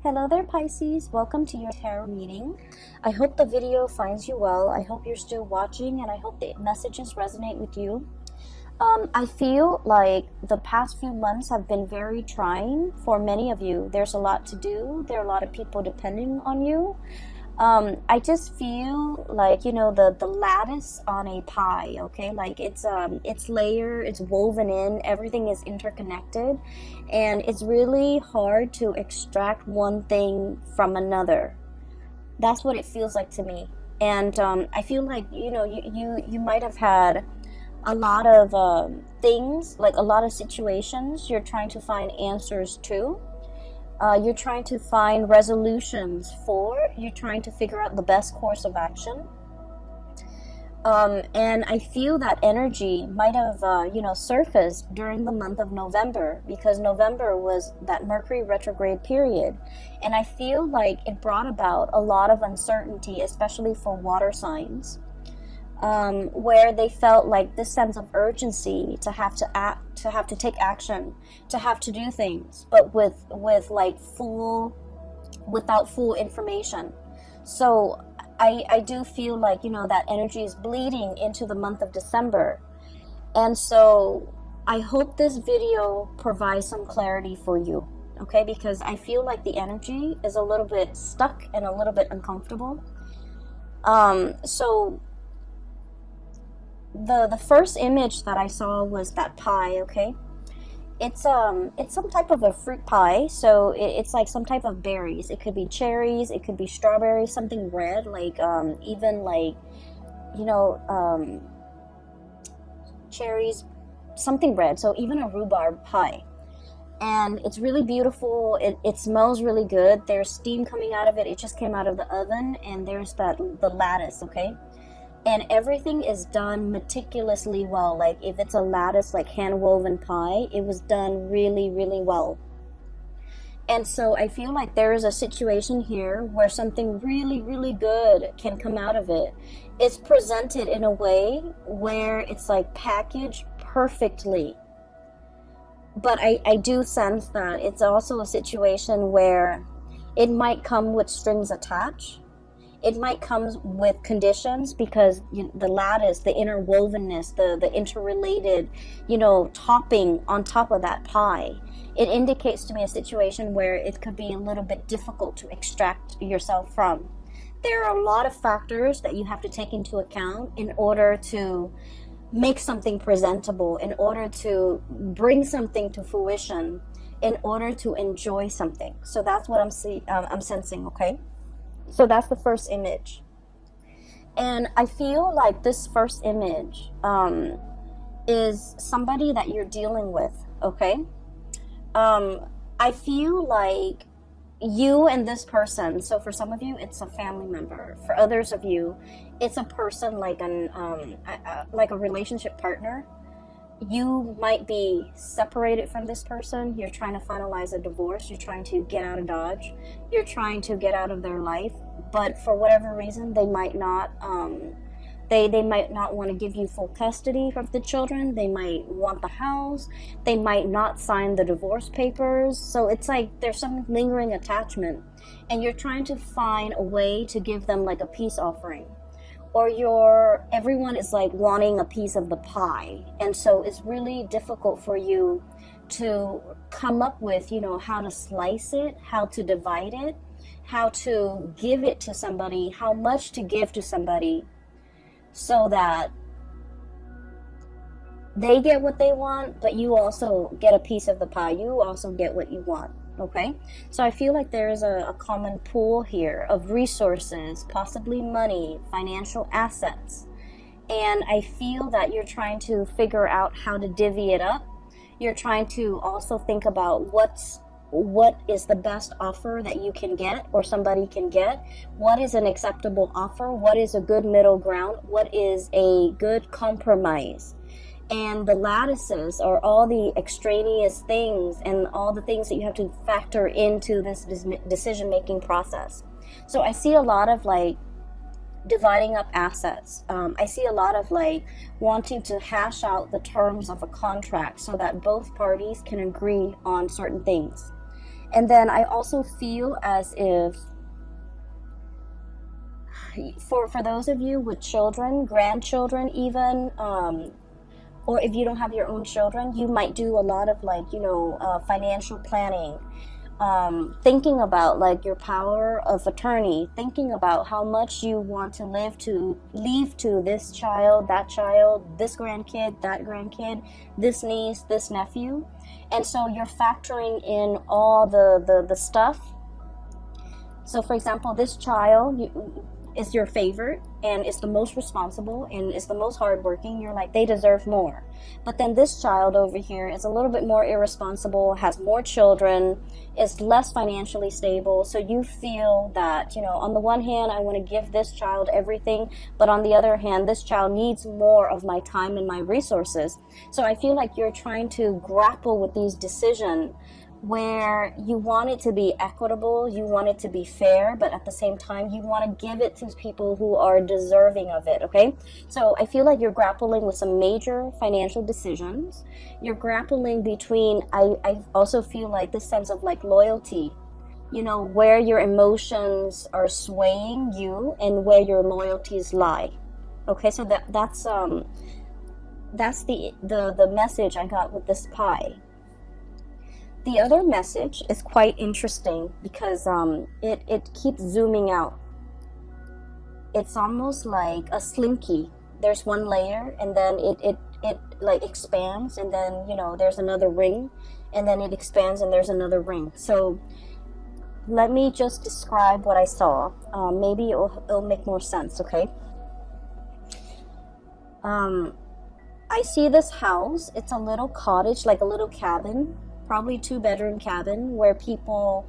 Hello there, Pisces. Welcome to your tarot reading. I hope the video finds you well. I hope you're still watching, and I hope the messages resonate with you. I feel like the past few months have been very trying for many of you. There's a lot to do. There are a lot of people depending on you. I just feel like, the lattice on a pie, okay? Like it's layered, it's woven in, everything is interconnected, and it's really hard to extract one thing from another. That's what it feels like to me. And I feel like, you might have had a lot of things, like a lot of situations you're trying to find answers to. You're trying to find resolutions for, you're trying to figure out the best course of action. And I feel that energy might have, surfaced during the month of November, because November was that Mercury retrograde period. And I feel like it brought about a lot of uncertainty, especially for water signs. Where they felt like this sense of urgency to have to act, to have to take action, to have to do things, but without full information. So I do feel like, that energy is bleeding into the month of December. And so I hope this video provides some clarity for you, okay? Because I feel like the energy is a little bit stuck and a little bit uncomfortable. So the first image that I saw was that pie, okay? It's some type of a fruit pie, so it's like some type of berries. It could be cherries, it could be strawberries, something red, like even like, cherries, something red, so even a rhubarb pie. And it's really beautiful. It smells really good. There's steam coming out of it. It just came out of the oven, and there's the lattice, okay? And everything is done meticulously well. Like if it's a lattice, like hand-woven pie, it was done really, really well. And so I feel like there is a situation here where something really, really good can come out of it. It's presented in a way where it's like packaged perfectly. But I do sense that it's also a situation where it might come with strings attached. It might come with conditions, because the lattice, the interwovenness, the interrelated, topping on top of that pie, it indicates to me a situation where it could be a little bit difficult to extract yourself from. There are a lot of factors that you have to take into account in order to make something presentable, in order to bring something to fruition, in order to enjoy something. So that's what I'm sensing, okay? So that's the first image. And I feel like this first image is somebody that you're dealing with, okay? I feel like you and this person, so for some of you, it's a family member. For others of you, it's a person like like a relationship partner. You might be separated from this person. You're trying to finalize a divorce. You're trying to get out of Dodge. You're trying to get out of their life. But for whatever reason, they might not they might not want to give you full custody of the children. They might want the house. They might not sign the divorce papers. So it's like there's some lingering attachment, and you're trying to find a way to give them like a peace offering. Or everyone is like wanting a piece of the pie, and so it's really difficult for you to come up with, how to slice it, how to divide it, how to give it to somebody, how much to give to somebody, so that they get what they want, but you also get a piece of the pie. You also get what you want. Okay, so I feel like there is a common pool here of resources, possibly money, financial assets. And I feel that you're trying to figure out how to divvy it up. You're trying to also think about what is the best offer that you can get, or somebody can get. What is an acceptable offer? What is a good middle ground? What is a good compromise? And the lattices are all the extraneous things and all the things that you have to factor into this decision-making process. So I see a lot of like dividing up assets. I see a lot of like wanting to hash out the terms of a contract so that both parties can agree on certain things. And then I also feel as if for those of you with children, grandchildren even, or if you don't have your own children, you might do a lot of like, financial planning, thinking about like your power of attorney, thinking about how much you want to leave to this child, that child, this grandkid, that grandkid, this niece, this nephew. And so you're factoring in all the stuff. So for example, this child is your favorite and is the most responsible and is the most hardworking. You're like, they deserve more. But then this child over here is a little bit more irresponsible, has more children, is less financially stable. So you feel that, on the one hand, I want to give this child everything, but on the other hand, this child needs more of my time and my resources. So I feel like you're trying to grapple with these decisions where you want it to be equitable, you want it to be fair, but at the same time, you want to give it to people who are deserving of it, okay? So I feel like you're grappling with some major financial decisions. You're grappling between, I also feel like this sense of like loyalty, where your emotions are swaying you and where your loyalties lie. Okay, so that's the message I got with this pie. The other message is quite interesting because it keeps zooming out. It's almost like a slinky. There's one layer and then it like expands, and then there's another ring, and then it expands and there's another ring. So let me just describe what I saw. Maybe it'll make more sense, okay? I see this house. It's a little cottage, like a little cabin, probably 2-bedroom cabin where people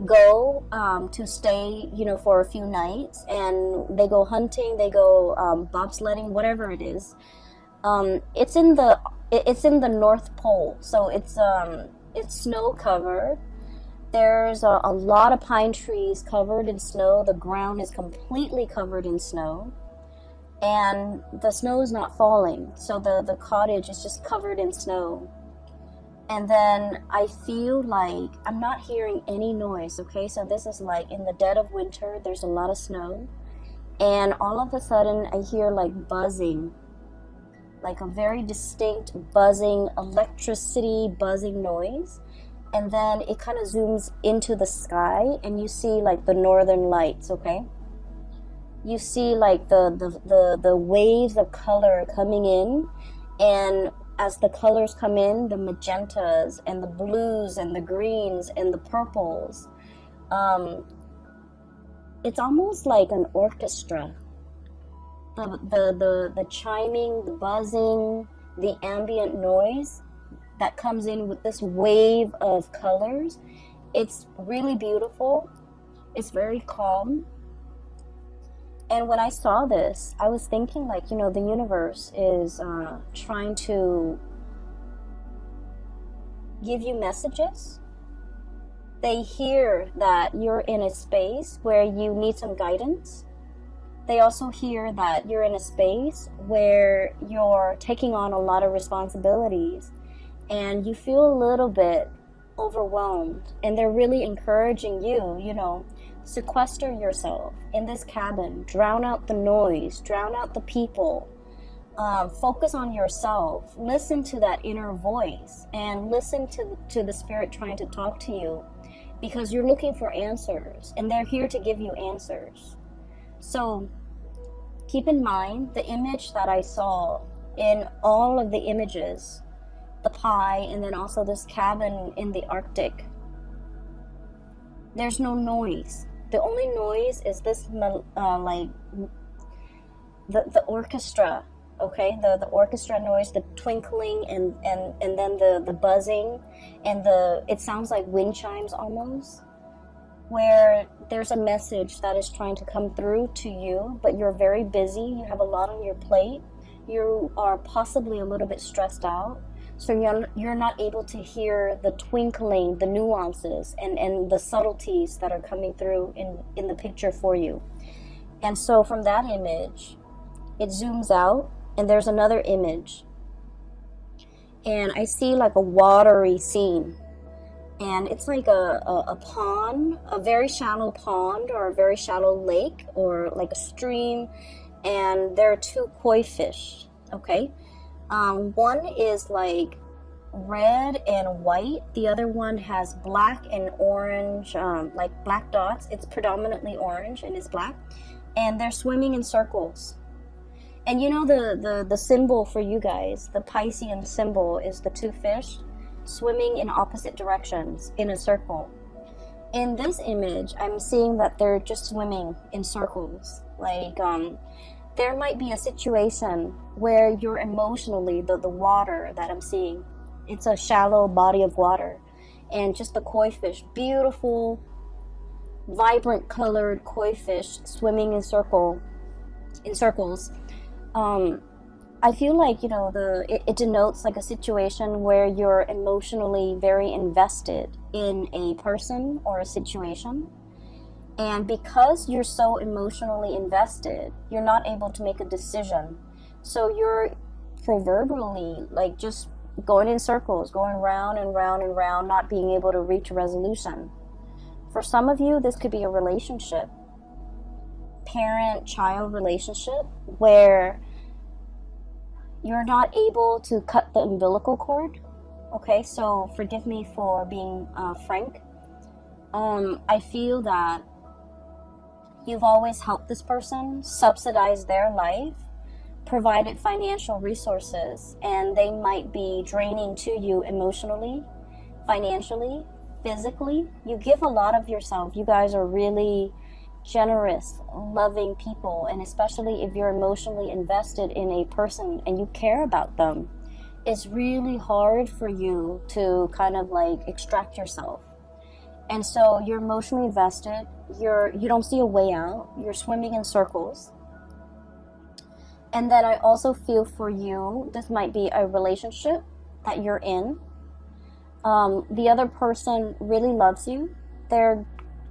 go to stay, for a few nights, and they go hunting, they go bobsledding, whatever it is. It's in the North Pole, so it's snow covered. There's a lot of pine trees covered in snow. The ground is completely covered in snow, and the snow is not falling, so the cottage is just covered in snow. And then I feel like I'm not hearing any noise, okay? So this is like in the dead of winter, there's a lot of snow. And all of a sudden I hear like buzzing, like a very distinct buzzing, electricity buzzing noise. And then it kind of zooms into the sky and you see like the northern lights, okay? You see like the waves of color coming in, and as the colors come in, the magentas and the blues and the greens and the purples, it's almost like an orchestra. The chiming, the buzzing, the ambient noise that comes in with this wave of colors, it's really beautiful. It's very calm. And when I saw this, I was thinking like, the universe is trying to give you messages. They hear that you're in a space where you need some guidance. They also hear that you're in a space where you're taking on a lot of responsibilities and you feel a little bit overwhelmed. And they're really encouraging you, sequester yourself in this cabin, drown out the noise, drown out the people, focus on yourself, listen to that inner voice, and listen to the spirit trying to talk to you, because you're looking for answers and they're here to give you answers. So keep in mind the image that I saw in all of the images, the pie, and then also this cabin in the Arctic. There's no noise. The only noise is this, like the orchestra, okay? The orchestra noise, the twinkling, and then the buzzing, and it sounds like wind chimes almost, where there's a message that is trying to come through to you, but you're very busy. You have a lot on your plate. You are possibly a little bit stressed out. So you're not able to hear the twinkling, the nuances, and the subtleties that are coming through in the picture for you. And so from that image, it zooms out, and there's another image. And I see like a watery scene. and it's like a pond, a very shallow pond or a very shallow lake or like a stream, and there are two koi fish, okay? One is like red and white, the other one has black and orange, like black dots. It's predominantly orange and it's black, and they're swimming in circles. And you know the symbol for you guys, the Piscean symbol is the two fish swimming in opposite directions in a circle. In this image, I'm seeing that they're just swimming in circles. Like, there might be a situation where you're emotionally, the water that I'm seeing, it's a shallow body of water, and just the koi fish, beautiful, vibrant colored koi fish swimming in circles. I feel like, you know, it denotes like a situation where you're emotionally very invested in a person or a situation. And because you're so emotionally invested, you're not able to make a decision. So you're proverbially like just going in circles, going round and round and round, not being able to reach a resolution. For some of you, this could be a relationship, parent-child relationship, where you're not able to cut the umbilical cord. Okay, so forgive me for being frank. I feel that you've always helped this person, subsidized their life, provided financial resources, and they might be draining to you emotionally, financially, physically. You give a lot of yourself. You guys are really generous, loving people, and especially if you're emotionally invested in a person and you care about them, it's really hard for you to kind of like extract yourself. And so you're emotionally invested, you don't see a way out, you're swimming in circles. And then I also feel for you, this might be a relationship that you're in. The other person really loves you.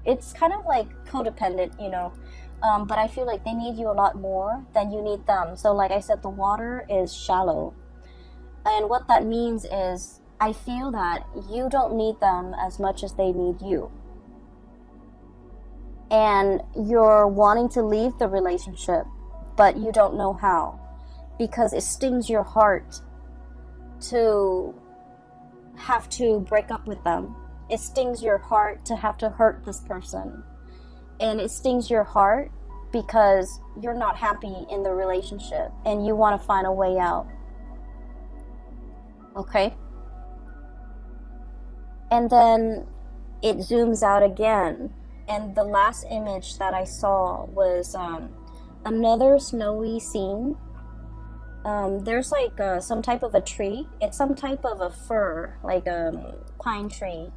It's kind of like codependent, you know, but I feel like they need you a lot more than you need them. So like I said, the water is shallow. And what that means is I feel that you don't need them as much as they need you. And you're wanting to leave the relationship, but you don't know how, because it stings your heart to have to break up with them. It stings your heart to have to hurt this person. And it stings your heart because you're not happy in the relationship and you want to find a way out. Okay? And then it zooms out again. And the last image that I saw was another snowy scene. There's like some type of a tree. It's some type of a fir, like a pine tree.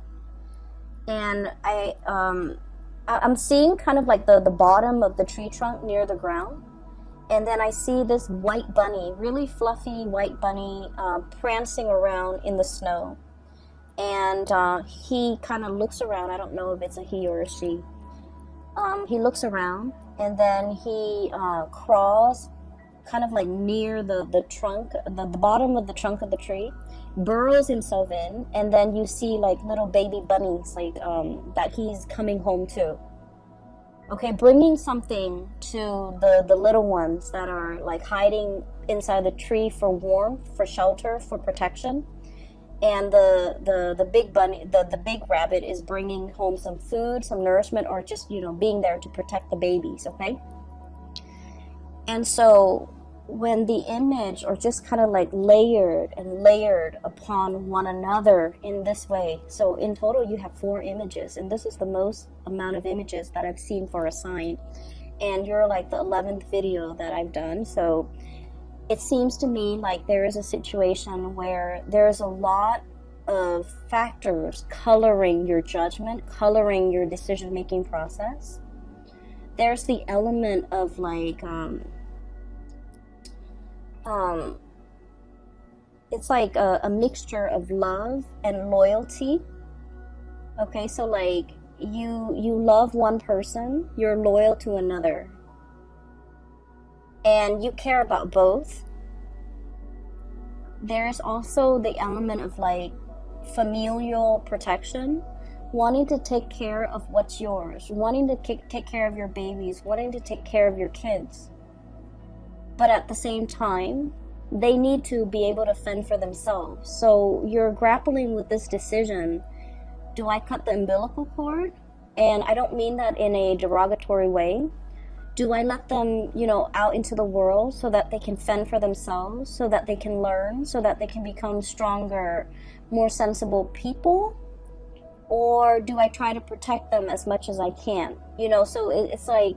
And I'm seeing kind of like the bottom of the tree trunk near the ground. And then I see this white bunny, really fluffy white bunny, prancing around in the snow. And he kind of looks around. I don't know if it's a he or a she. He looks around, and then he crawls kind of like near the trunk, the bottom of the trunk of the tree, burrows himself in, and then you see like little baby bunnies like that he's coming home to. Okay, bringing something to the little ones that are like hiding inside the tree for warmth, for shelter, for protection. And the big bunny, the big rabbit is bringing home some food, some nourishment, or just, you know, being there to protect the babies, okay? And so when the image are just kind of like layered and layered upon one another in this way, so in total you have 4 images, and this is the most amount of images that I've seen for a sign, and you're like the 11th video that I've done. So it seems to me like there is a situation where there's a lot of factors coloring your judgment, coloring your decision-making process. There's the element of like it's like a mixture of love and loyalty. Okay, so like you love one person, you're loyal to another, and you care about both. There's also the element of like familial protection, wanting to take care of what's yours, wanting to take care of your babies, wanting to take care of your kids. But at the same time, they need to be able to fend for themselves. So you're grappling with this decision. Do I cut the umbilical cord? And I don't mean that in a derogatory way. Do I let them, out into the world so that they can fend for themselves, so that they can learn, so that they can become stronger, more sensible people? Or do I try to protect them as much as I can? So it's like,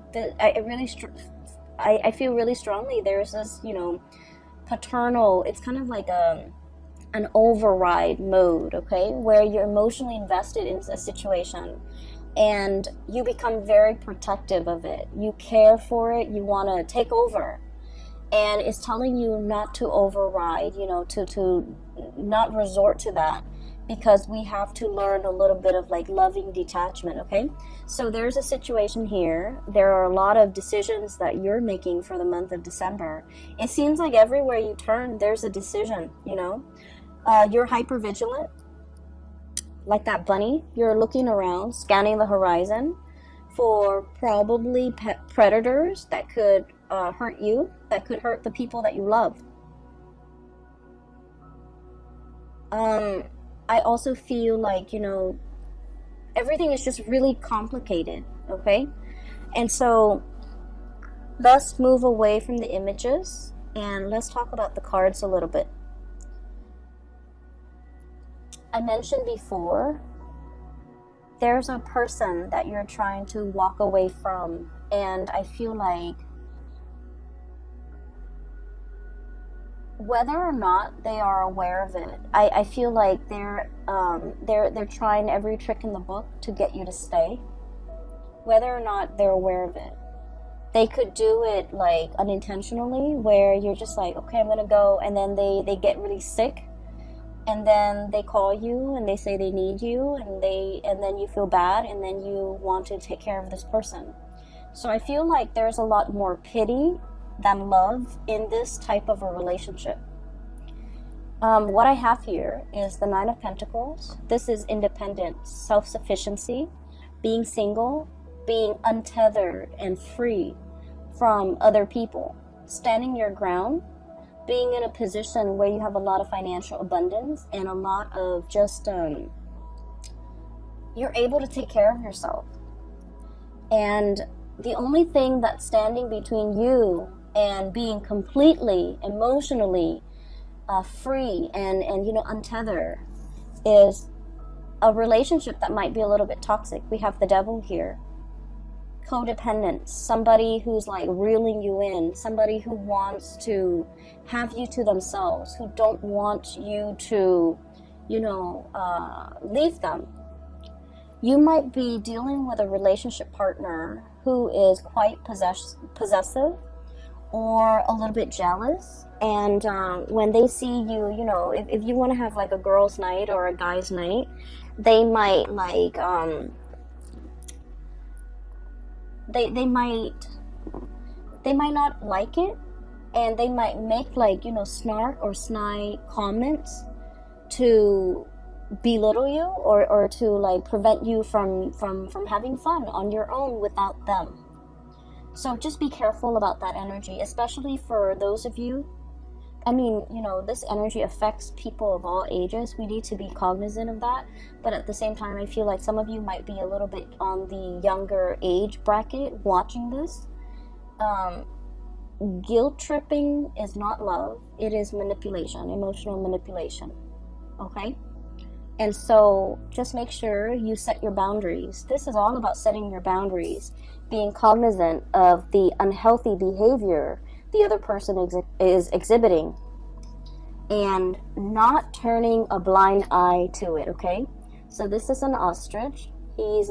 I feel really strongly there's this, paternal, it's kind of like an override mode, okay, where you're emotionally invested in a situation and you become very protective of it. You care for it, you want to take over, and it's telling you not to override, to not resort to that, because we have to learn a little bit of like loving detachment, okay? So there's a situation here. There are a lot of decisions that you're making for the month of December. It seems like everywhere you turn, there's a decision, You're hyper vigilant, like that bunny. You're looking around, scanning the horizon for probably predators that could hurt you, that could hurt the people that you love. I also feel like, everything is just really complicated, okay? And so let's move away from the images and let's talk about the cards a little bit. I mentioned before, there's a person that you're trying to walk away from, and I feel like whether or not they are aware of it, I feel like they're trying every trick in the book to get you to stay. Whether or not they're aware of it, they could do it like unintentionally, where you're just like, okay, I'm gonna go, and then they get really sick, and then they call you and they say they need you, and then you feel bad, and then you want to take care of this person. So I feel like there's a lot more pity than love in this type of a relationship. What I have here is the Nine of Pentacles. This is independence, self-sufficiency, being single, being untethered and free from other people, standing your ground, being in a position where you have a lot of financial abundance and a lot of just, you're able to take care of yourself. And the only thing that's standing between you and being completely emotionally free and untethered is a relationship that might be a little bit toxic. We have the devil here. Codependence, somebody who's like reeling you in, somebody who wants to have you to themselves, who don't want you to, leave them. You might be dealing with a relationship partner who is quite possessive, or a little bit jealous, and when they see you, if you want to have like a girl's night or a guy's night, they might like they might not like it, and they might make like snark or snide comments to belittle you, or to like prevent you from having fun on your own without them. So just be careful about that energy, especially for those of you. I mean, this energy affects people of all ages. We need to be cognizant of that. But at the same time, I feel like some of you might be a little bit on the younger age bracket watching this. Guilt tripping is not love. It is manipulation, emotional manipulation. Okay? And so just make sure you set your boundaries. This is all about setting your boundaries, being cognizant of the unhealthy behavior the other person is exhibiting, and not turning a blind eye to it, okay? So this is an ostrich. He's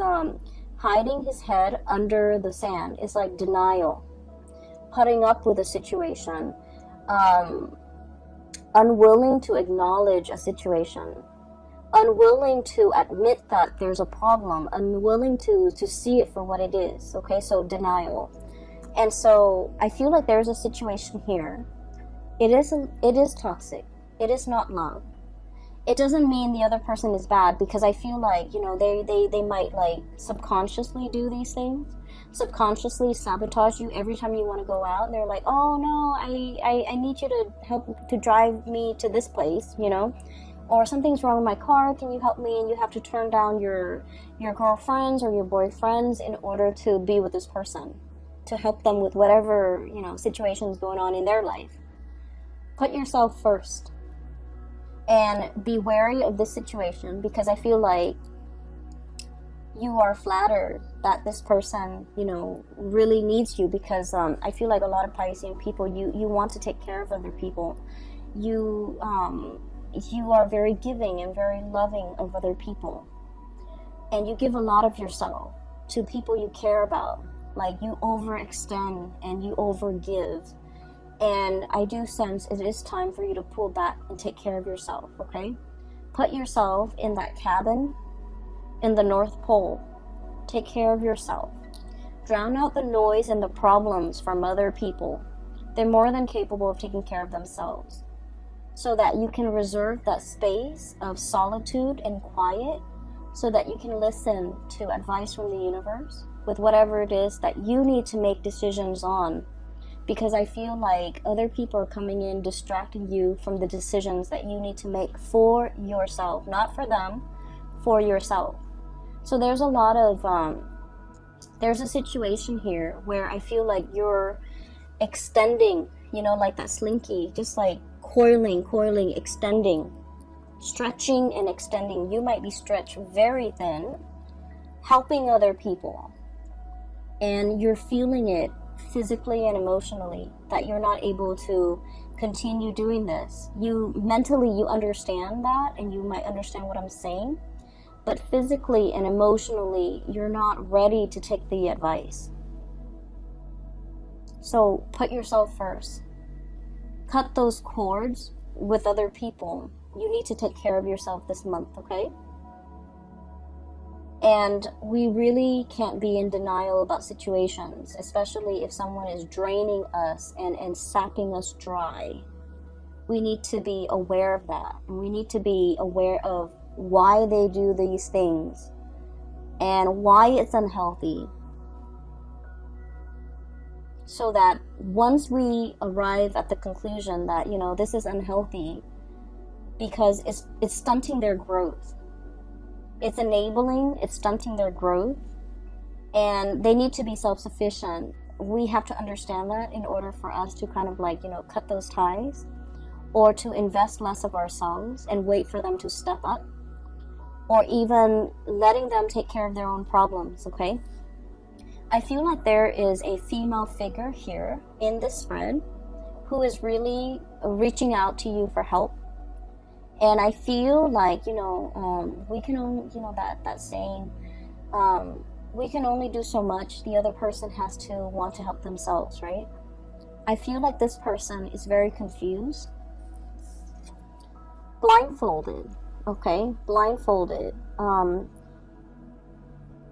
hiding his head under the sand. It's like denial, putting up with a situation, unwilling to acknowledge a situation, unwilling to admit that there's a problem, unwilling to see it for what it is, okay? So denial. And so I feel like there's a situation here. It is toxic. It is not love. it doesn't mean the other person is bad, because I feel like, you know, they might like subconsciously do these things, subconsciously sabotage you every time you want to go out. And they're like, oh no, I need you to help to drive me to this place, you know, or something's wrong with my car, can you help me? And you have to turn down your girlfriends or your boyfriends in order to be with this person, to help them with whatever, you know, situations going on in their life. Put yourself first. And be wary of this situation, because I feel like you are flattered that this person, you know, really needs you, because I feel like a lot of Piscean people, you want to take care of other people. You are very giving and very loving of other people. And you give a lot of yourself to people you care about. Like, you overextend and you overgive. And I do sense it is time for you to pull back and take care of yourself, okay? Put yourself in that cabin in the North Pole. Take care of yourself. Drown out the noise and the problems from other people. They're more than capable of taking care of themselves. So that you can reserve that space of solitude and quiet, so that you can listen to advice from the universe with whatever it is that you need to make decisions on. Because I feel like other people are coming in, distracting you from the decisions that you need to make for yourself. Not for them, for yourself. So there's a lot of, there's a situation here where I feel like you're extending, you know, like that slinky, just like coiling, extending, stretching and extending. You might be stretched very thin, helping other people. And you're feeling it physically and emotionally, that you're not able to continue doing this. You mentally, you understand that, and you might understand what I'm saying, but physically and emotionally, you're not ready to take the advice. So put yourself first. Cut those cords with other people. You need to take care of yourself this month, okay? And we really can't be in denial about situations, especially if someone is draining us and sapping us dry. We need to be aware of that. And we need to be aware of why they do these things and why it's unhealthy. So that once we arrive at the conclusion that, you know, this is unhealthy because it's stunting their growth. It's enabling, it's stunting their growth, and they need to be self-sufficient. We have to understand that in order for us to kind of like, you know, cut those ties, or to invest less of ourselves and wait for them to step up, or even letting them take care of their own problems, okay? I feel like there is a female figure here in this spread who is really reaching out to you for help. And I feel like, you know, we can only, you know, that saying, we can only do so much. The other person has to want to help themselves, right? I feel like this person is very confused. Blindfolded, okay? Blindfolded.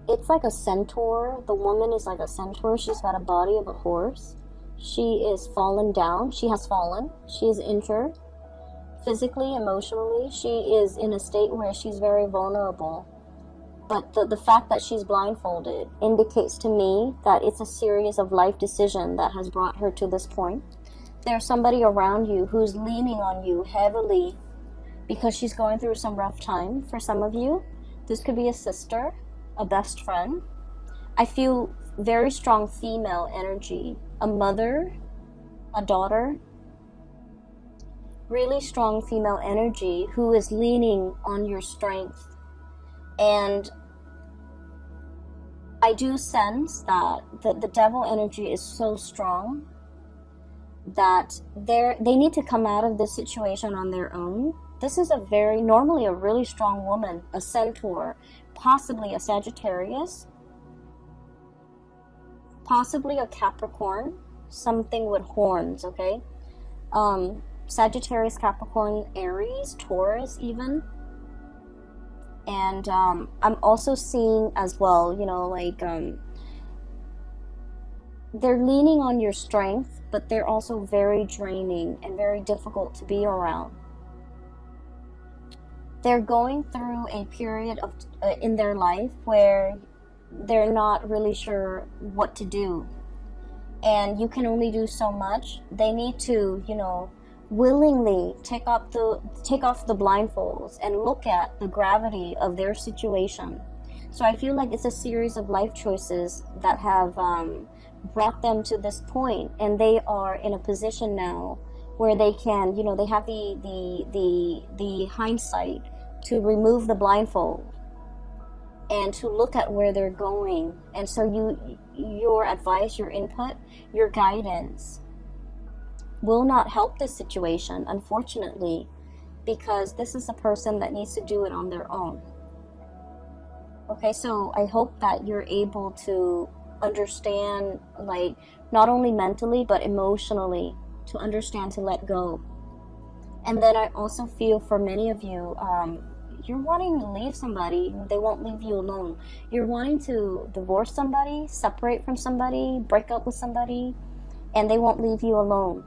It's like a centaur. The woman is like a centaur. She's got a body of a horse. She is fallen down. She has fallen. She is injured. Physically, emotionally, she is in a state where she's very vulnerable. But the fact that she's blindfolded indicates to me that it's a series of life decisions that has brought her to this point. There's somebody around you who's leaning on you heavily because she's going through some rough time. For some of you, this could be a sister, a best friend. I feel very strong female energy, a mother, a daughter. Really strong female energy who is leaning on your strength. And I do sense that the devil energy is so strong that they need to come out of this situation on their own. This is normally a really strong woman, a centaur, possibly a Sagittarius, possibly a Capricorn, something with horns, okay? Sagittarius, Capricorn, Aries, Taurus even. And I'm also seeing as well, you know, like they're leaning on your strength, but they're also very draining and very difficult to be around. they're going through a period of in their life where they're not really sure what to do, and you can only do so much. They need to, you know, willingly take off the blindfolds and look at the gravity of their situation. So I feel like it's a series of life choices that have brought them to this point, and they are in a position now where they can, you know, they have the hindsight to remove the blindfold and to look at where they're going. And so your advice, your input, your guidance will not help this situation, unfortunately, because this is a person that needs to do it on their own. Okay, so I hope that you're able to understand, like, not only mentally but emotionally, to understand to let go. And then I also feel for many of you, you're wanting to leave somebody, they won't leave you alone. You're wanting to divorce somebody, separate from somebody, break up with somebody, and they won't leave you alone.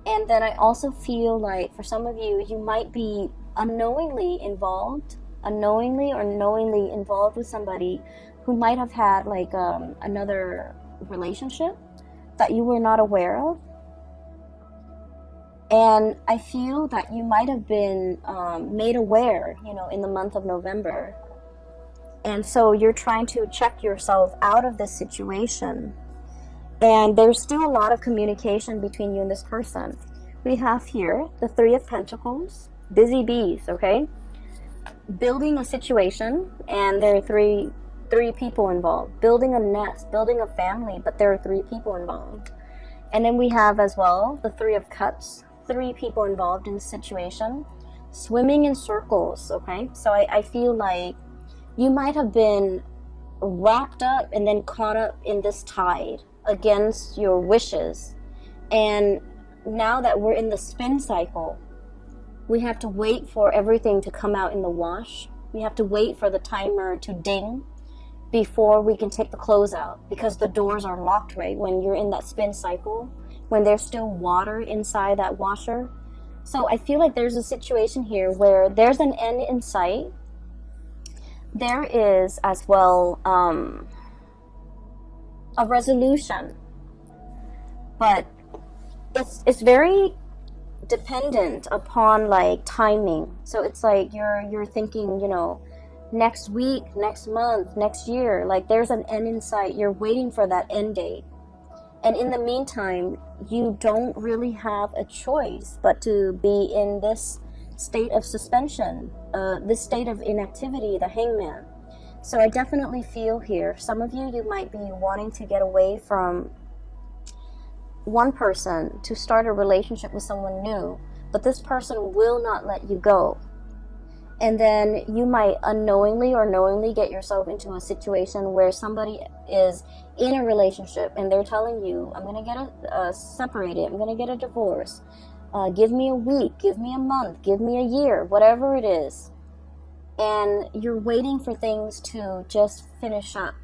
And then I also feel like for some of you, you might be unknowingly or knowingly involved with somebody who might have had like another relationship that you were not aware of. And I feel that you might have been made aware, you know, in the month of November. And so you're trying to check yourself out of this situation. And there's still a lot of communication between you and this person. We have here the Three of Pentacles, busy bees, okay? Building a situation, and there are three people involved. Building a nest, building a family, but there are 3 people involved. And then we have as well the Three of Cups, 3 people involved in the situation. Swimming in circles, okay? So I feel like you might have been wrapped up and then caught up in this tide against your wishes. And now that we're in the spin cycle, we have to wait for everything to come out in the wash. We have to wait for the timer to ding before we can take the clothes out, because the doors are locked, right? When you're in that spin cycle, when there's still water inside that washer. So I feel like there's a situation here where there's an end in sight. There is as well a resolution, but it's very dependent upon like timing. So it's like you're thinking, you know, next week, next month, next year, like there's an end in sight. You're waiting for that end date. And in the meantime, you don't really have a choice but to be in this state of suspension, this state of inactivity, the Hangman. So I definitely feel here, some of you might be wanting to get away from one person to start a relationship with someone new, but this person will not let you go. And then you might unknowingly or knowingly get yourself into a situation where somebody is in a relationship and they're telling you, I'm going to get separated, I'm going to get a divorce, give me a week, give me a month, give me a year, whatever it is. And you're waiting for things to just finish up.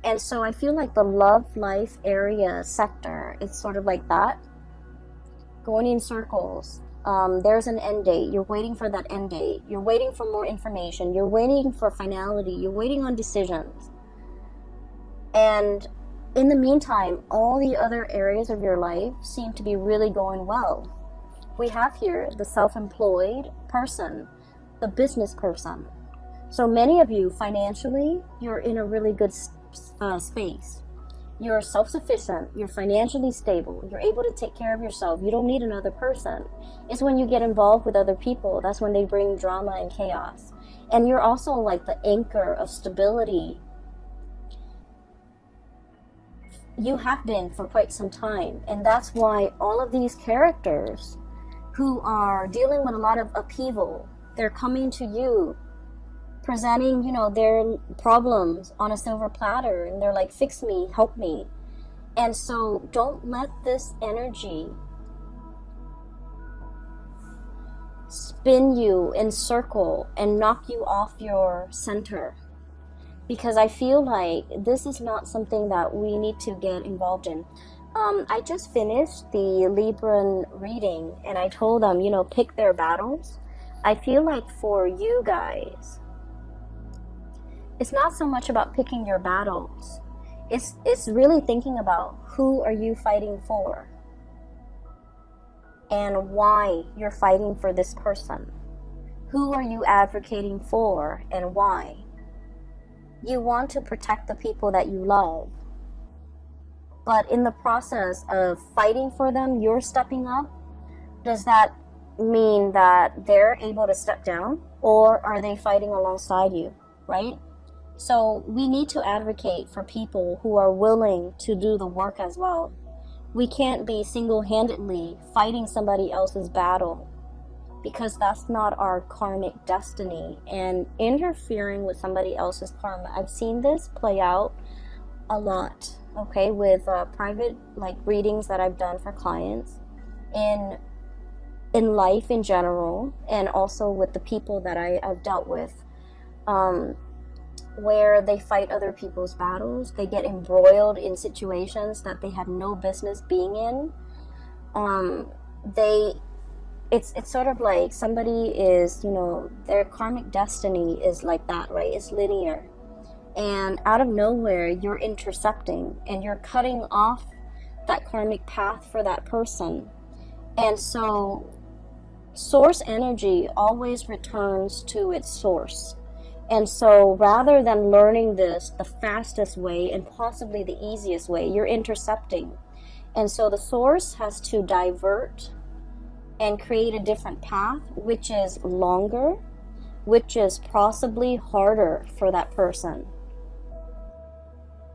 And so I feel like the love life area sector, it's sort of like that, going in circles. There's an end date. You're waiting for that end date. You're waiting for more information. You're waiting for finality. You're waiting on decisions. And in the meantime, all the other areas of your life seem to be really going well. We have here the self-employed person, the business person. So many of you, financially, you're in a really good space. You're self-sufficient, you're financially stable, you're able to take care of yourself, you don't need another person. It's when you get involved with other people, that's when they bring drama and chaos. And you're also like the anchor of stability. You have been for quite some time, and that's why all of these characters who are dealing with a lot of upheaval, they're coming to you presenting, you know, their problems on a silver platter, and they're like, fix me, help me. And so don't let this energy spin you in circle and knock you off your center, because I feel like this is not something that we need to get involved in. I just finished the Libran reading, and I told them, you know, pick their battles. I feel like for you guys, it's not so much about picking your battles. It's really thinking about who are you fighting for and why you're fighting for this person. Who are you advocating for and why? You want to protect the people that you love. But in the process of fighting for them, you're stepping up. Does that mean that they're able to step down? Or are they fighting alongside you, right? So we need to advocate for people who are willing to do the work as well. We can't be single-handedly fighting somebody else's battle, because that's not our karmic destiny. And interfering with somebody else's karma, I've seen this play out a lot, okay, with private like readings that I've done for clients, in life in general, and also with the people that I've dealt with, where they fight other people's battles. They get embroiled in situations that they have no business being in. It's sort of like somebody is, their karmic destiny is like that, right? It's linear. And out of nowhere, you're intercepting and you're cutting off that karmic path for that person. And so source energy always returns to its source. And so rather than learning this the fastest way and possibly the easiest way, you're intercepting. And so the source has to divert and create a different path, which is longer, which is possibly harder for that person.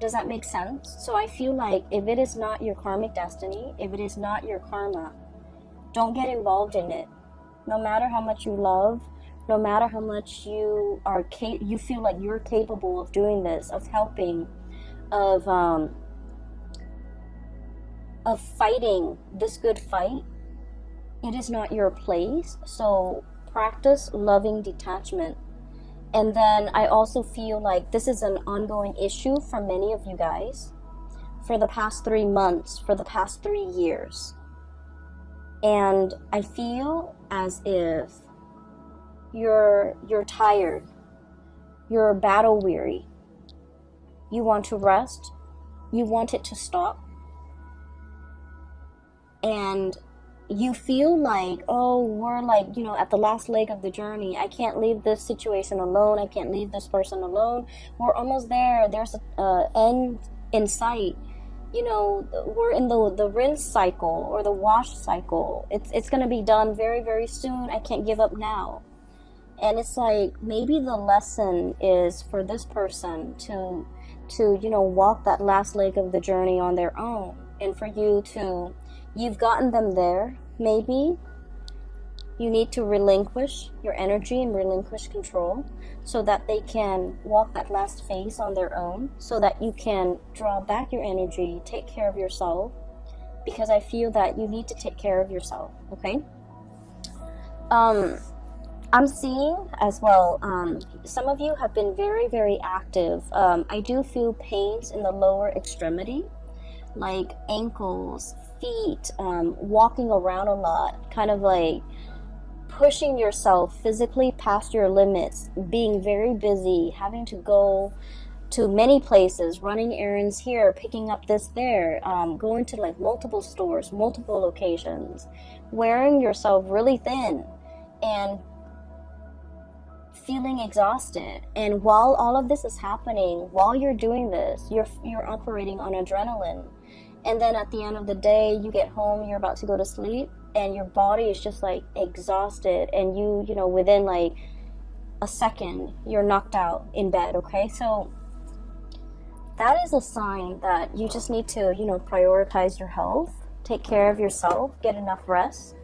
Does that make sense? So I feel like if it is not your karmic destiny, if it is not your karma, don't get involved in it. No matter how much you love, no matter how much you feel like you're capable of doing this, of helping, of fighting this good fight, it is not your place. So practice loving detachment. And then I also feel like this is an ongoing issue for many of you guys for the past 3 months, for the past 3 years. And I feel as if you're tired, you're battle weary, you want to rest, you want it to stop, and you feel like, oh, we're like, at the last leg of the journey. I can't leave this situation alone. I can't leave this person alone. We're almost there. There's an end in sight. We're in the rinse cycle or the wash cycle. It's going to be done very, very soon. I can't give up now. And it's like, maybe the lesson is for this person to walk that last leg of the journey on their own. And for you've gotten them there. Maybe you need to relinquish your energy and relinquish control so that they can walk that last phase on their own, so that you can draw back your energy, take care of yourself, because I feel that you need to take care of yourself, okay? I'm seeing as well, some of you have been very, very active. I do feel pains in the lower extremity, like ankles, feet, walking around a lot, kind of like pushing yourself physically past your limits, being very busy, having to go to many places, running errands here, picking up this there, going to like multiple stores, multiple locations, wearing yourself really thin and feeling exhausted. And while all of this is happening, while you're doing this, you're operating on adrenaline. And then at the end of the day, you get home, you're about to go to sleep, and your body is just like exhausted, and within like a second, you're knocked out in bed, okay? So that is a sign that you just need to, prioritize your health, take care of yourself, get enough rest,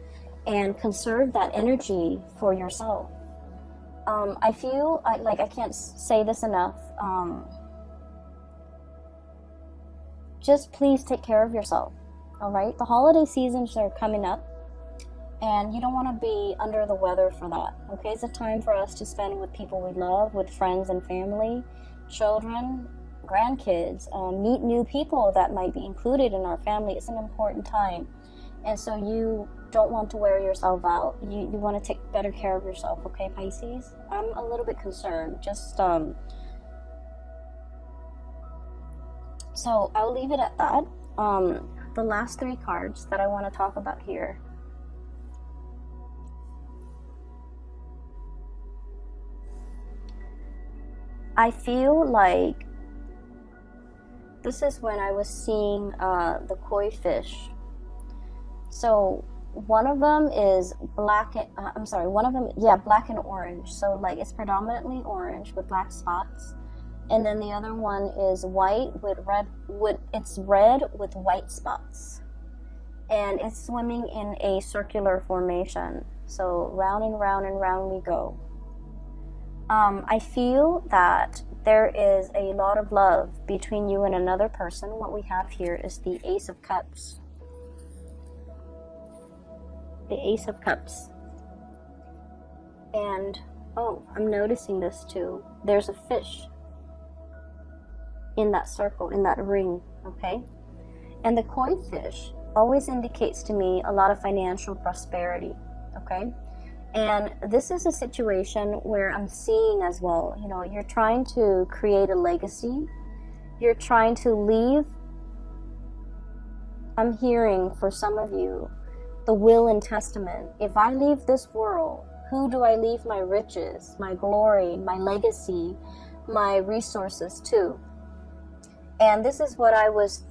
and conserve that energy for yourself. I feel like I can't say this enough. Just please take care of yourself, all right? The holiday seasons are coming up, and you don't want to be under the weather for that, okay? It's a time for us to spend with people we love, with friends and family, children, grandkids, meet new people that might be included in our family. It's an important time. And so you don't want to wear yourself out. You want to take better care of yourself, okay, Pisces? I'm a little bit concerned. Just, so I'll leave it at that. The last 3 cards that I want to talk about here. I feel like this is when I was seeing the koi fish. So one of them is black and, black and orange. So like it's predominantly orange with black spots. And then the other one is white with red, it's red with white spots. And it's swimming in a circular formation. So round and round and round we go. I feel that there is a lot of love between you and another person. What we have here is the Ace of Cups. The Ace of Cups. And, oh, I'm noticing this too. There's a fish in that circle, in that ring, okay? And the koi fish always indicates to me a lot of financial prosperity, okay? And this is a situation where I'm seeing as well, you know, you're trying to create a legacy. You're trying to leave. I'm hearing for some of you, the will and testament. If I leave this world, who do I leave my riches, my glory, my legacy, my resources to? And this is what I was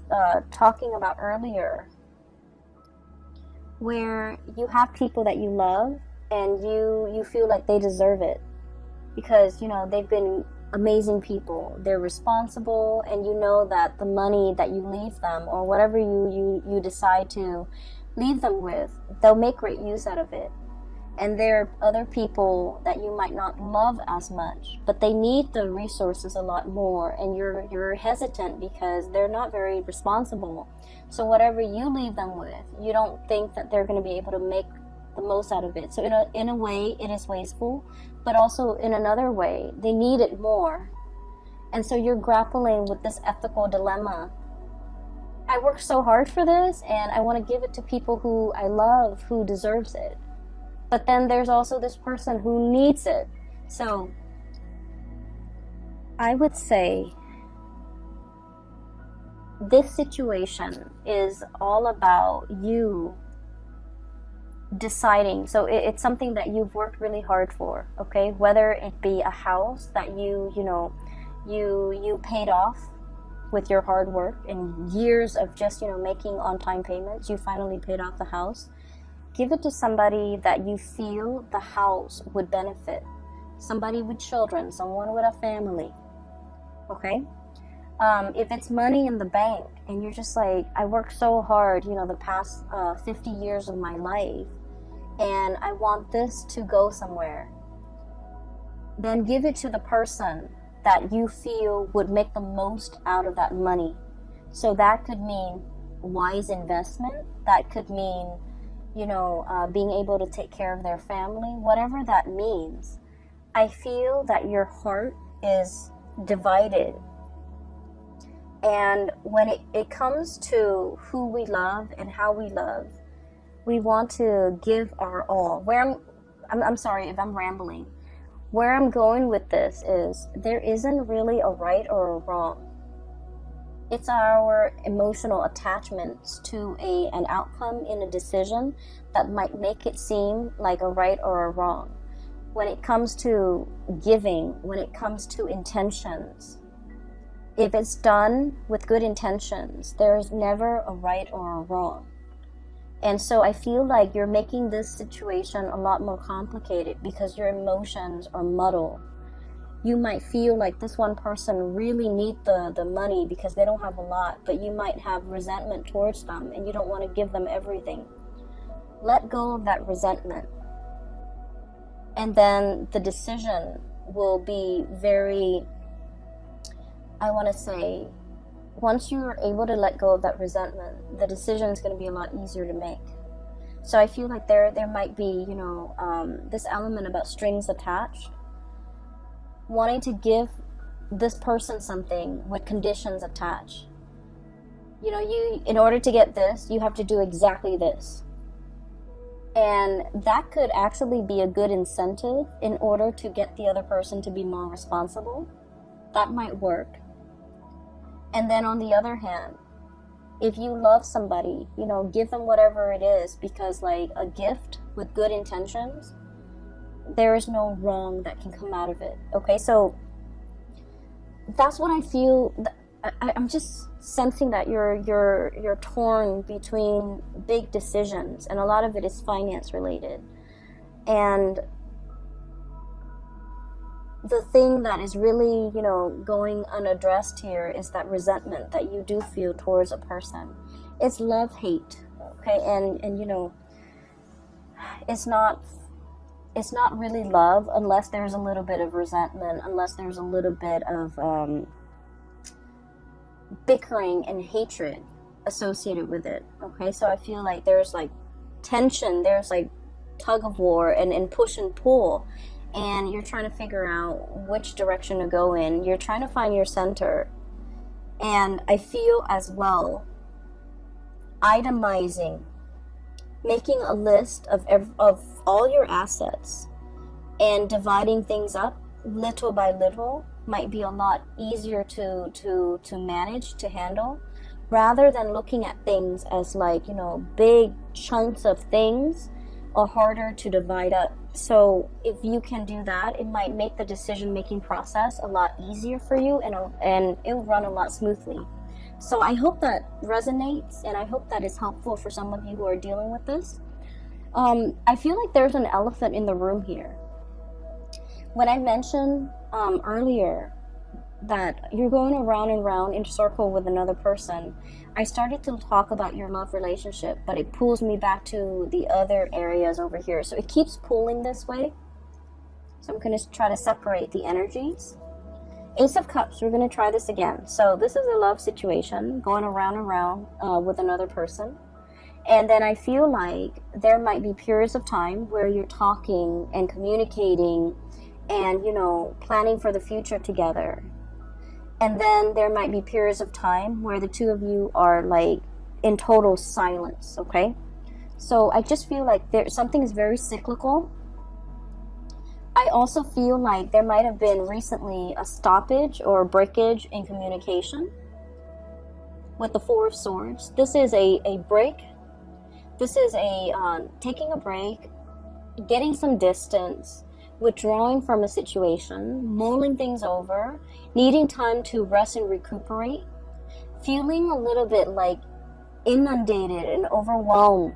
talking about earlier, where you have people that you love and you feel like they deserve it because, you know, they've been amazing people. They're responsible, and you know that the money that you leave them or whatever you decide to leave them with, they'll make great use out of it. And there are other people that you might not love as much, but they need the resources a lot more, and you're hesitant because they're not very responsible. So whatever you leave them with, you don't think that they're going to be able to make the most out of it. So in a way, it is wasteful, but also in another way, they need it more. And so you're grappling with this ethical dilemma. I worked so hard for this, and I want to give it to people who I love, who deserves it. But then there's also this person who needs it. So I would say this situation is all about you deciding. So it's something that you've worked really hard for, okay? Whether it be a house that you paid off with your hard work and years of just, making on-time payments, you finally paid off the house. Give it to somebody that you feel the house would benefit. Somebody with children, someone with a family, okay? If it's money in the bank and you're just like, I worked so hard, the past 50 years of my life, and I want this to go somewhere, then give it to the person that you feel would make the most out of that money. So that could mean wise investment. That could mean, being able to take care of their family, whatever that means. I feel that your heart is divided. And when it comes to who we love and how we love, we want to give our all. I'm sorry if I'm rambling. Where I'm going with this is there isn't really a right or a wrong. It's our emotional attachments to an outcome in a decision that might make it seem like a right or a wrong. When it comes to giving, when it comes to intentions, if it's done with good intentions, there's never a right or a wrong. And so I feel like you're making this situation a lot more complicated because your emotions are muddled. You might feel like this one person really needs the money because they don't have a lot, but you might have resentment towards them and you don't want to give them everything. Let go of that resentment. And then the decision will be very, I want to say, once you're able to let go of that resentment, the decision is going to be a lot easier to make. So I feel like there might be, this element about strings attached. Wanting to give this person something with conditions attached. In order to get this, you have to do exactly this. And that could actually be a good incentive in order to get the other person to be more responsible. That might work. And then on the other hand, if you love somebody, you know, give them whatever it is, because like a gift with good intentions, there is no wrong that can come out of it. Okay, so that's what I feel. I'm just sensing that you're torn between big decisions, and a lot of it is finance related. And the thing that is really, you know, going unaddressed here is that resentment that you do feel towards a person. It's love-hate, okay? And you know, it's not really love unless there's a little bit of resentment, unless there's a little bit of bickering and hatred associated with it, okay? So I feel like there's like tension, there's like tug of war and push and pull, and you're trying to figure out which direction to go in. You're trying to find your center. And I feel as well itemizing, making a list of all your assets and dividing things up little by little might be a lot easier to manage, to handle, rather than looking at things as like, you know, big chunks of things are harder to divide up. So if you can do that, it might make the decision-making process a lot easier for you, and it'll run a lot smoothly. So I hope that resonates, and I hope that is helpful for some of you who are dealing with this. I feel like there's an elephant in the room here. When I mentioned earlier that you're going around and round in a circle with another person, I started to talk about your love relationship, but it pulls me back to the other areas over here. So it keeps pulling this way. So I'm going to try to separate the energies. Ace of Cups, we're going to try this again. So this is a love situation going around and round with another person. And then I feel like there might be periods of time where you're talking and communicating and, you know, planning for the future together. And then there might be periods of time where the two of you are like in total silence, okay? So I just feel like something is very cyclical. I also feel like there might have been recently a stoppage or a breakage in communication with the Four of Swords. This is a break. This is taking a break, getting some distance, withdrawing from a situation, mulling things over, needing time to rest and recuperate, feeling a little bit like inundated and overwhelmed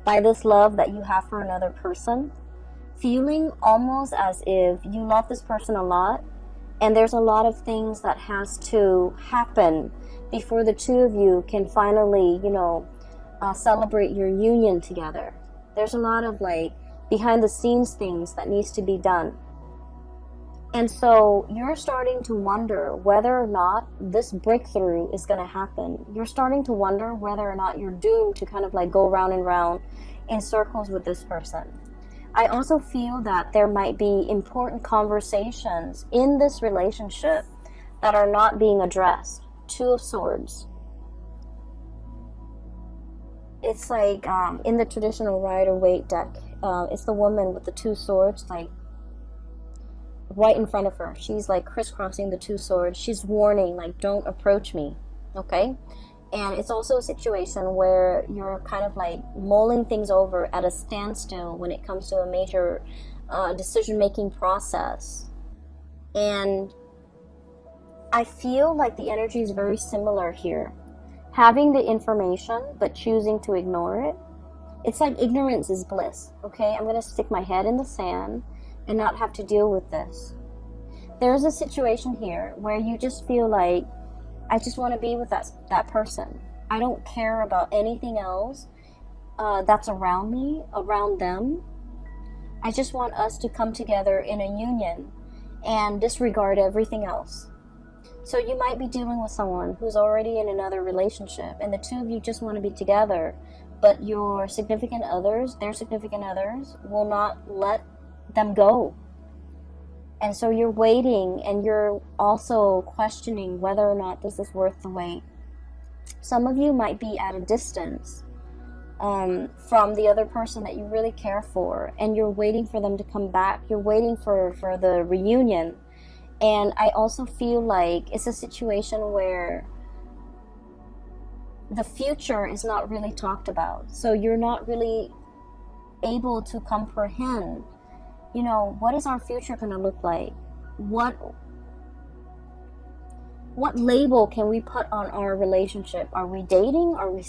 by this love that you have for another person, feeling almost as if you love this person a lot, and there's a lot of things that has to happen before the two of you can finally, you know, celebrate your union together. There's a lot of like behind the scenes things that needs to be done. And so you're starting to wonder whether or not this breakthrough is going to happen. You're starting to wonder whether or not you're doomed to kind of like go round and round in circles with this person. I also feel that there might be important conversations in this relationship that are not being addressed. Two of Swords. It's like in the traditional Rider-Waite deck, it's the woman with the two swords, like right in front of her. She's like crisscrossing the two swords. She's warning, like, don't approach me, okay? And it's also a situation where you're kind of like mulling things over at a standstill when it comes to a major decision-making process. And I feel like the energy is very similar here. Having the information, but choosing to ignore it. It's like ignorance is bliss, okay? I'm going to stick my head in the sand and not have to deal with this. There's a situation here where you just feel like, I just want to be with that person. I don't care about anything else that's around me, around them. I just want us to come together in a union and disregard everything else. So you might be dealing with someone who's already in another relationship, and the two of you just want to be together, but your significant others, their significant others, will not let them go. And so you're waiting, and you're also questioning whether or not this is worth the wait. Some of you might be at a distance from the other person that you really care for, and you're waiting for them to come back. You're waiting for the reunion. And I also feel like it's a situation where the future is not really talked about. So you're not really able to comprehend, you know, what is our future going to look like? What label can we put on our relationship? Are we dating? Are we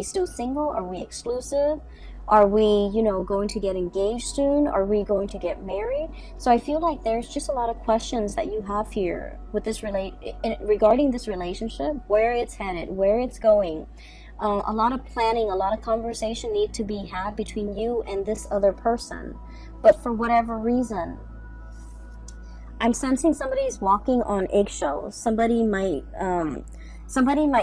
still single? Are we exclusive? Are we, you know, going to get engaged soon? Are we going to get married? So I feel like there's just a lot of questions that you have here with this regarding this relationship, where it's headed, where it's going. A lot of planning, a lot of conversation need to be had between you and this other person. But for whatever reason, I'm sensing somebody's walking on eggshells. Somebody might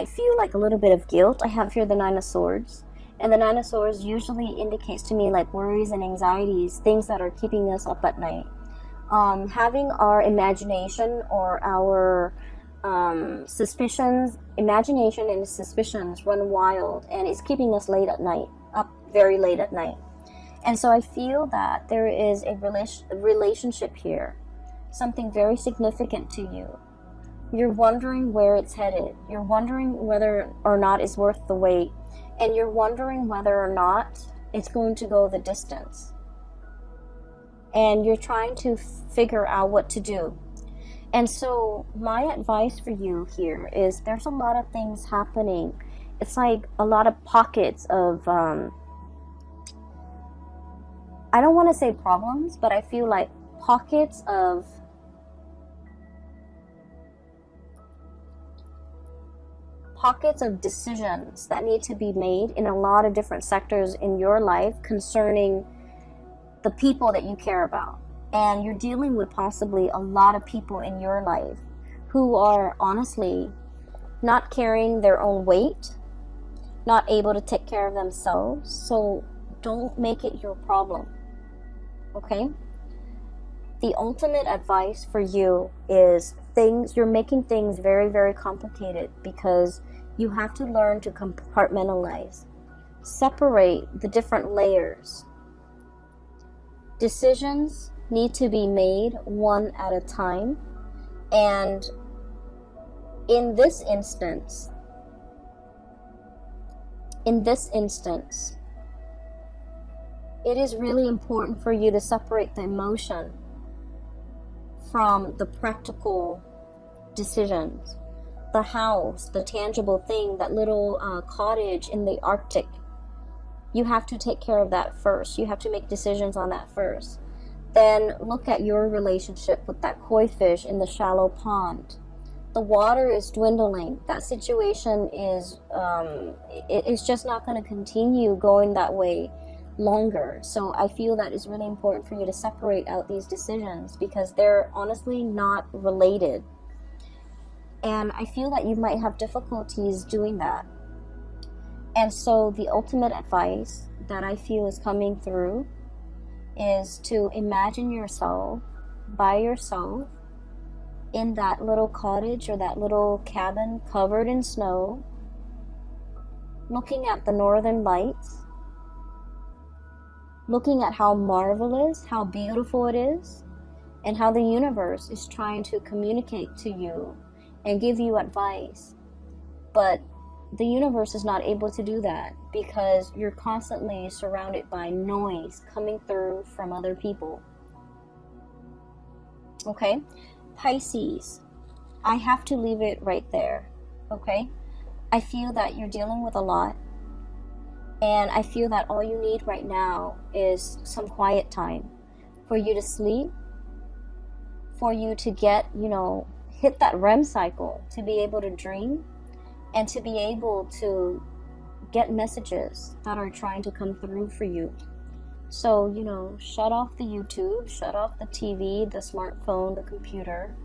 feel like a little bit of guilt. I have here the Nine of Swords. And the Nine of Swords usually indicates to me like worries and anxieties, things that are keeping us up at night. Having our imagination or our imagination and suspicions run wild, and it's keeping us late at night, up very late at night. And so I feel that there is a relationship here, something very significant to you. You're wondering where it's headed. You're wondering whether or not it's worth the wait. And you're wondering whether or not it's going to go the distance. And you're trying to figure out what to do. And so my advice for you here is there's a lot of things happening. It's like a lot of pockets of, I don't want to say problems, but I feel like pockets of decisions that need to be made in a lot of different sectors in your life concerning the people that you care about. And you're dealing with possibly a lot of people in your life who are honestly not carrying their own weight, not able to take care of themselves. So don't make it your problem, okay? The ultimate advice for you is you're making things very, very complicated because you have to learn to compartmentalize, separate the different layers. Decisions need to be made one at a time, and in this instance, it is really important for you to separate the emotion from the practical decisions. The house, the tangible thing, that little cottage in the Arctic, you have to take care of that first. You have to make decisions on that first. Then look at your relationship with that koi fish in the shallow pond. The water is dwindling. That situation is it's just not going to continue going that way longer. So I feel that it's really important for you to separate out these decisions because they're honestly not related. And I feel that you might have difficulties doing that. And so the ultimate advice that I feel is coming through is to imagine yourself by yourself in that little cottage or that little cabin covered in snow, looking at the northern lights, looking at how marvelous, how beautiful it is, and how the universe is trying to communicate to you and give you advice. But the universe is not able to do that because you're constantly surrounded by noise coming through from other people. Okay? Pisces, I have to leave it right there. Okay? I feel that you're dealing with a lot. And I feel that all you need right now is some quiet time for you to sleep, for you to get, hit that REM cycle, to be able to dream, and to be able to get messages that are trying to come through for you. So, shut off the YouTube, shut off the TV, the smartphone, the computer.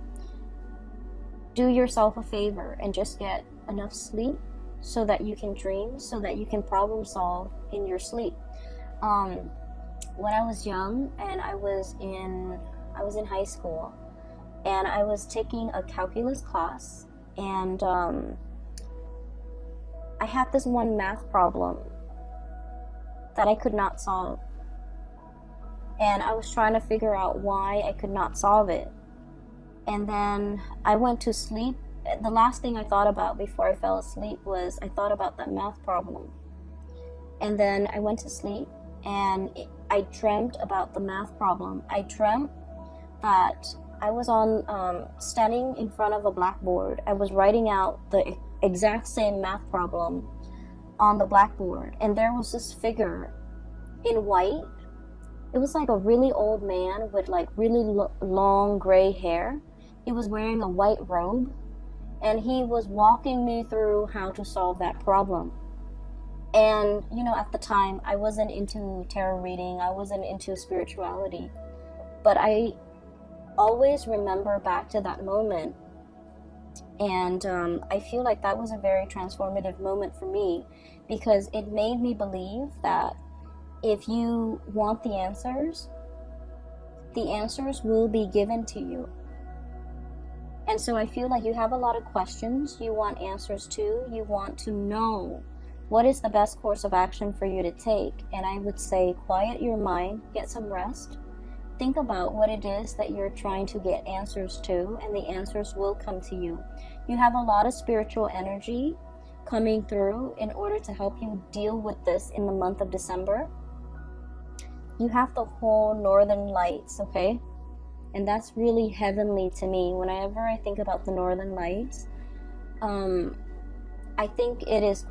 Do yourself a favor and just get enough sleep so that you can dream, so that you can problem solve in your sleep. When I was young and I was in high school, and I was taking a calculus class, and I had this one math problem that I could not solve. And I was trying to figure out why I could not solve it. And then I went to sleep. The last thing I thought about before I fell asleep was I thought about that math problem. And then I went to sleep and I dreamt about the math problem. I dreamt that I was standing in front of a blackboard. I was writing out the exact same math problem on the blackboard. And there was this figure in white. It was like a really old man with like really long gray hair. He was wearing a white robe. And he was walking me through how to solve that problem. And, you know, at the time, I wasn't into tarot reading. I wasn't into spirituality. But I always remember back to that moment. And I feel like that was a very transformative moment for me, because it made me believe that if you want the answers will be given to you. And so I feel like you have a lot of questions you want answers to. You want to know what is the best course of action for you to take. And I would say quiet your mind, get some rest, think about what it is that you're trying to get answers to, and the answers will come to you. You have a lot of spiritual energy coming through in order to help you deal with this in the month of December. You have the whole northern lights, okay? And that's really heavenly to me. Whenever I think about the northern lights, I think it is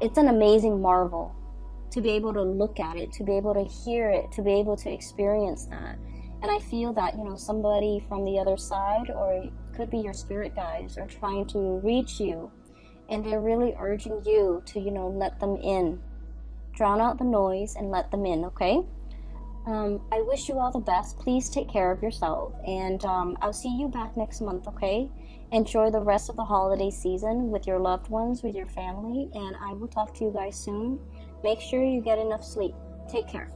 it's an amazing marvel to be able to look at it, to be able to hear it, to be able to experience that. And I feel that, you know, somebody from the other side, or it could be your spirit guides, are trying to reach you, and they're really urging you to, you know, let them in. Drown out the noise and let them in, okay? I wish you all the best. Please take care of yourself, and I'll see you back next month, okay? Enjoy the rest of the holiday season with your loved ones, with your family, and I will talk to you guys soon. Make sure you get enough sleep. Take care.